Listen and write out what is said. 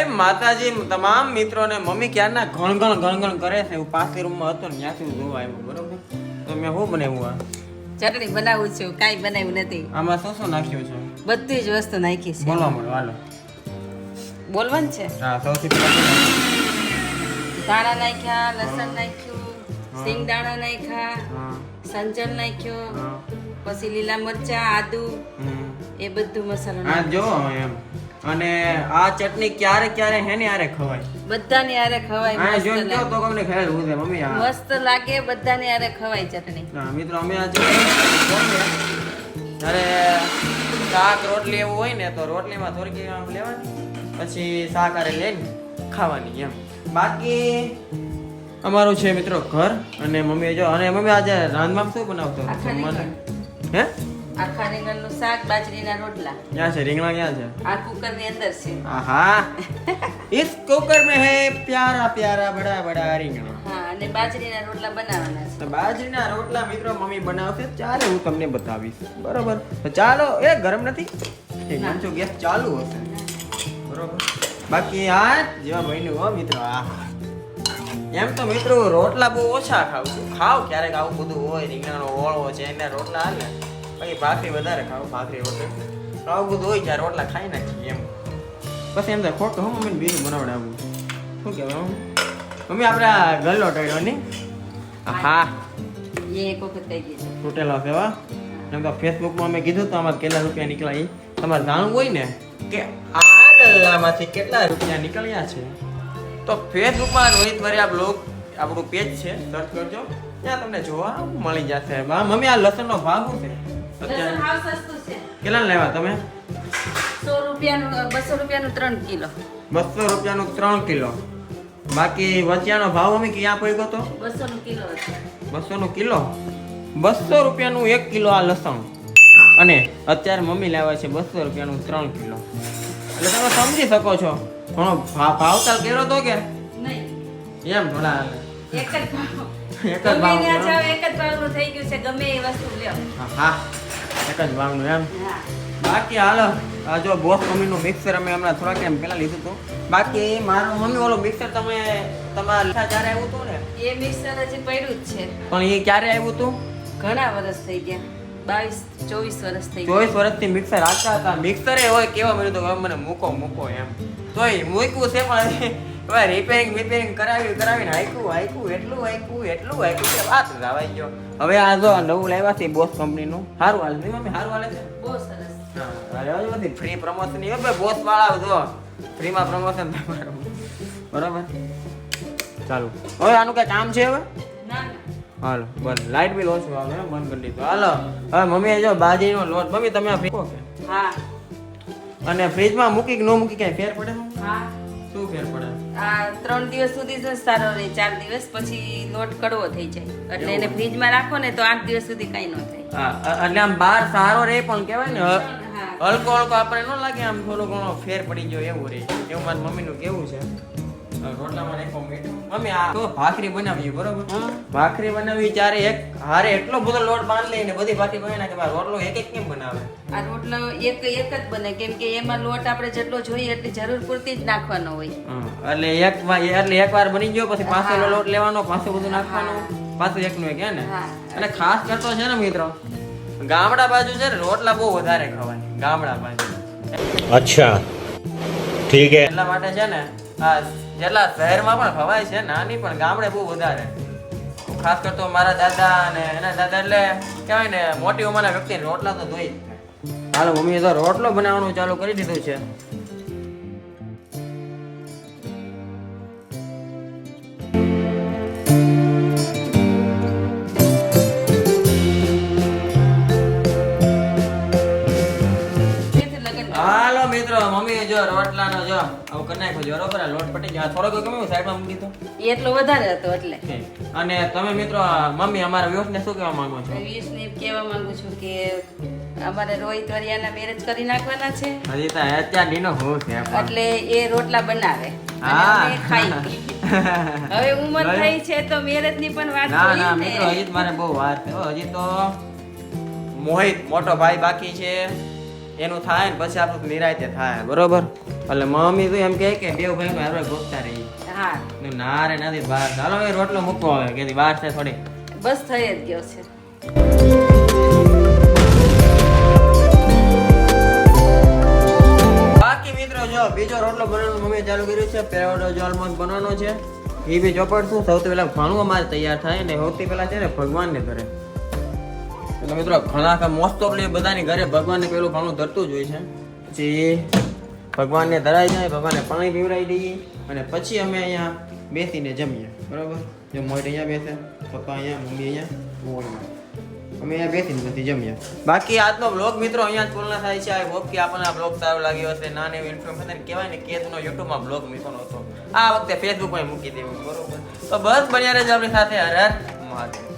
જય માતાજી તમામ મિત્રોને. મમ્મી ક્યારના ગણગણ કરે છે. હું પાછળ રૂમમાં હતો ને ત્યાંથી જોવા આવ્યો. બરોબર, તો મેં શું બનાવ્યું? આ ચટણી બનાવું છું. કાંઈ બનાવ્યું નથી. આમાં શું નાખ્યું છે? બધી જ વસ્તુ નાખી છે. બોલવા મળો, હાલો. બોલવાનું છે. હા, સૌથી પહેલા ધાણા નાખ્યા, લસણ નાખ્યું, સિંગદાણા નાખ્યા, સંચળ નાખ્યો, પછી લીલા મરચા, આદુ, એ બધું મસાલો હા જો એમ. અને આ ચટણી ક્યારે ક્યારે હે ને યારે ખવાય, બધાને યારે ખવાય. હા મસ્ત જો લાગે. તો તમને ખ્યાલ હું છે મમ્મી. આ મસ્ત લાગે, બધાને યારે ખવાય ચટણી. હા મિત્રો, અમે આજે જ્યારે શાક રોટલી એવું હોય ને તો રોટલીમાં થોડીક આમ લેવાની, પછી શાક આરે લઈને ખાવાની એમ. બાકી અમારું છે મિત્રો ઘર. અને મમ્મી જો, અને મમ્મી આજે રાંધવામાં શું બનાવતો આખા રીંગણ. હે? આખા રીંગણનું શાક, બાજરીના રોટલા. ક્યાં છે રીંગણા? ક્યાં છે? આ કુકર ની અંદર છે. આહા, इस कुकर में है प्यारा प्यारा बड़ा बड़ा રીંગણા. હા, અને બાજરીના રોટલા બનાવવાના છે. તો બાજરીના રોટલા મિત્રો મમ્મી બનાવશે, ચાલે હું તમને બતાવીશ. બરોબર, તો ચાલો. એ ગરમ નથી? ઠીક, આમ જો ગેસ ચાલુ હશે. બરોબર. બાકી આ જેવા બન્યું હો મિત્રો. આ એમ તો મિત્રો રોટલા બહુ ઓછા ખાવ છું. ખાવ ક્યારેક આવું બધું હોય, રીંગણાનો ઓળો છે એના રોટલા હાલે. પછી ભાખરી વધારે ખાવ, ભાખરી રોટલી. આવું બધું હોય ત્યારે રોટલા ખાઈ નાખીએ એમ. પછી એમ થાય ખોટું હું મમ્મીને બીજું બનાવડાવું. શું કહેવાય મમ્મી, આપણે આ ગલ્લો ટાળ્યો નહીં? હા, એ એક વખત કહી દીધું. તૂટેલો છે વા. એમ તો ફેસબુકમાં અમે કીધું તો આમાં કેટલા રૂપિયા નીકળ્યા. એ તમારે જાણવું હોય ને કે આ ગલ્લામાંથી કેટલા રૂપિયા નીકળ્યા છે, તો ફેસબુકમાં રોહિત વરિયા બ્લોગ આપણું પેજ છે, સર્ચ કરજો, ત્યાં તમને જોવા મળી જશે. મમ્મી આ લસણનો ભાવ શું છે લસણ હાવ સસ્તું છે. કેટલા લેવા તમે? 100 રૂપિયાનું 200 રૂપિયાનું 3 કિલો. 200 રૂપિયાનું 3 કિલો. બાકી વચ્ચાનો ભાવ અમે ક્યાં પડ્યો તો? 200 નું કિલો છે. 200 નું કિલો. 200 રૂપિયાનું 1 કિલો આ લસણ. અને અત્યારે મમ્મી લાવ્યા છે 200 રૂપિયાનું 3 કિલો. એટલે તમે સમજી શકો છો ઘણો ભાવતાલ કર્યો તો કે નહીં, એમ થોડા એક જ ભાવ. એક જ ભાવ. ગમે ત્યાં જાઓ એક જ ભાવનું થઈ ગયું છે. ગમે એ વસ્તુ લ્યો. હા, એક જ ભાવનું એમ. હા. બાકી હાલો, આ જો બોસ મમ્મીનું મિક્સર અમે હમણાં થોડા ટાઈમ પહેલા લીધું હતું. બાકી મારું મમ્મી ઓલું મિક્સર તમે તમારા લીધા જ્યારે આવ્યું હતું ને, એ મિક્સર હજી પડ્યું જ છે. પણ એ ક્યારે આવ્યું હતું? ઘણા વર્ષ થઈ ગયા. 22-24 વર્ષ થઈ 24 વર્ષથી મિક્સર આચતા હતા. મિક્સરે હોય કેવા મળ્યું તો મને મૂકો એમ. તોય મૂક્યું છે, પણ હવે રિપેરિંગ કરાવીને હાઈકું એટલું કે વાત રાવાઈ ગયો. હવે આ જો નવું લાવ્યા છે બોસ કંપનીનું. સારું હાલે નહીં મમ્મી? સારું હાલે છે. બહુ સરસ. ફ્રી પ્રમોશન બોસ વાળા જો ફ્રીમાં પ્રમોશન તમારું. બરોબર, ચાલુ. હવે આનું કઈ કામ છે હવે? ના હાલો, બંધ. લાઇટ બિલ ઓછું આવે, બંધ કરી દીધું. હાલો, હવે મમ્મીએ જો બાજરીનો લોટ. મમ્મી તમે આ ફ્રી હા. અને ફ્રીજમાં મૂકી કે ન મૂકી કઈ ફેર પડે? હા. શું ફેર પડે? આ 3 દિવસ સુધી જ સારો રહે. 4 દિવસ પછી લોટ કડવો થઈ જાય. એટલે એને ફ્રીજમાં રાખો ને તો 8 દિવસ સુધી કઈ ન થાય. હા, એટલે આમ બહાર સારો રહે, પણ કહેવાય ને હા. હલકો આપણે ન લાગે, આમ થોડો ઘણો ફેર પડી ગયો એવું રહે. એવું મારી મમ્મીનું કેવું છે. રોટલામાં નાખો મીઠું. મમ્મી આ તો ભાખરી બનાવીએ, બરોબર? ભાખરી બનાવી ત્યારે એક હારે એટલો બધો લોટ બાંધ લઈને બધી ભાખરી બનાવી નાખે. રોટલો એક કેમ બનાવે? આ રોટલો એક જ બને, કેમ કે એમાં લોટ આપણે જેટલો જોઈએ એટલી જરૂર પૂરતી જ નાખવાનો હોય. એટલે એક વાર બની ગયો પછી પાછો લોટ લેવાનો, પાછું બધું નાખવાનું, પાછું એકનું એક. હે ને? હા. અને ખાસ કરતો છે ને મિત્રો, ગામડા બાજુ છે ને રોટલા બહુ વધારે ખવાય. ગામડા બાજુ अच्छा ठीक है. એટલા માટે છે ને આ જેટલા શહેરમાં પણ ખવાય છે નાની, પણ ગામડે બહુ વધારે. ખાસ કરતો મારા દાદા અને એના દાદા એટલે કહેવાય ને મોટી ઉંમરના વ્યક્તિને રોટલા તો જોઈ જ થાય. હાલો, મમ્મીએ તો રોટલો બનાવવાનું ચાલુ કરી દીધું છે. હાલો મિત્રો, મમ્મી જો રોટલાનો જો આવું કરી નાખ્યો છે. બરોબર, આ લોટ પટી ગયો. થોડોક ગમે સાઈડમાં મૂકી દીધો. એ એટલો વધારે હતો એટલે. અને તમે મિત્રો મમ્મી અમારા વ્યુઅર્સને શું કહેવા માંગો છો? વિશને કહેવા માંગુ છું કે અમારે રોહિત વરિયાના મેરેજ કરી નાખવાના છે. હજી તો અત્યાર દીનો હું છે પણ. એટલે એ રોટલા બનાવે અને હા. અમે ખાઈ. હવે ઉંમર થઈ છે તો મેરેજ ની પણ વાત ના જોઈએ મિત્રો, ને. હજી તો મારે બહુ વાર છે હો. હજી તો મોહિત મોટો ભાઈ બાકી છે, એનું થાય ને પછી આપણું નિરાયતે થાય. બરોબર, એટલે મમ્મી તો એમ કહે કે બે ભાઈ નો હારવાર ગોતતા રહી. હા ના રે નથી બહાર ચાલો એ રોટલો મૂકવો આવે કે બહાર છે થોડી. બસ થઈ જ ગયો છે. બાકી મિત્રો જો બીજો રોટલો બનાવવાનું મમ્મી ચાલુ કર્યું છે. પહેલો રોટલો જો ઓલમોસ્ટ બનવાનો છે. એ બી ચોપડશું. સૌથી પહેલા ભાણું અમારે તૈયાર થાય ને સૌથી પહેલા છે ને ભગવાનને ધરે. એટલે મિત્રો ઘણા મોસ્ટ ઓફલી બધાની ઘરે ભગવાનને પેલું ભાણું ધરતું જ હોય છે. પછી ભગવાનને ધરાઈ જાય, ભગવાનને પાણી પીવડાવી દઈએ અને પછી અમે અહીંયા બેસીને જમીએ. બરાબર? જો મોઢ અહીંયા બેસે, પપ્પા અહીંયા, મમ્મી અહીંયા, હું અહીંયા. અમે અહીંયા બેસીને પછી જમીએ. બાકી આજનો બ્લોગ મિત્રો અહીંયા જ પૂર્ણ થાય છે. આઈ હોપ કે આપણને આ બ્લોગ સારો લાગ્યો હશે. નાની ઇન્ફોર્મેશન કહેવાય ને કેતનો યુટ્યુબમાં બ્લોગ મૂકવાનો હતો. આ વખતે ફેસબુકમાં મૂકી દેવું. બરોબર? તો બસ બન્યા રહેજો આપણી સાથે. હર હર મહાદેવ.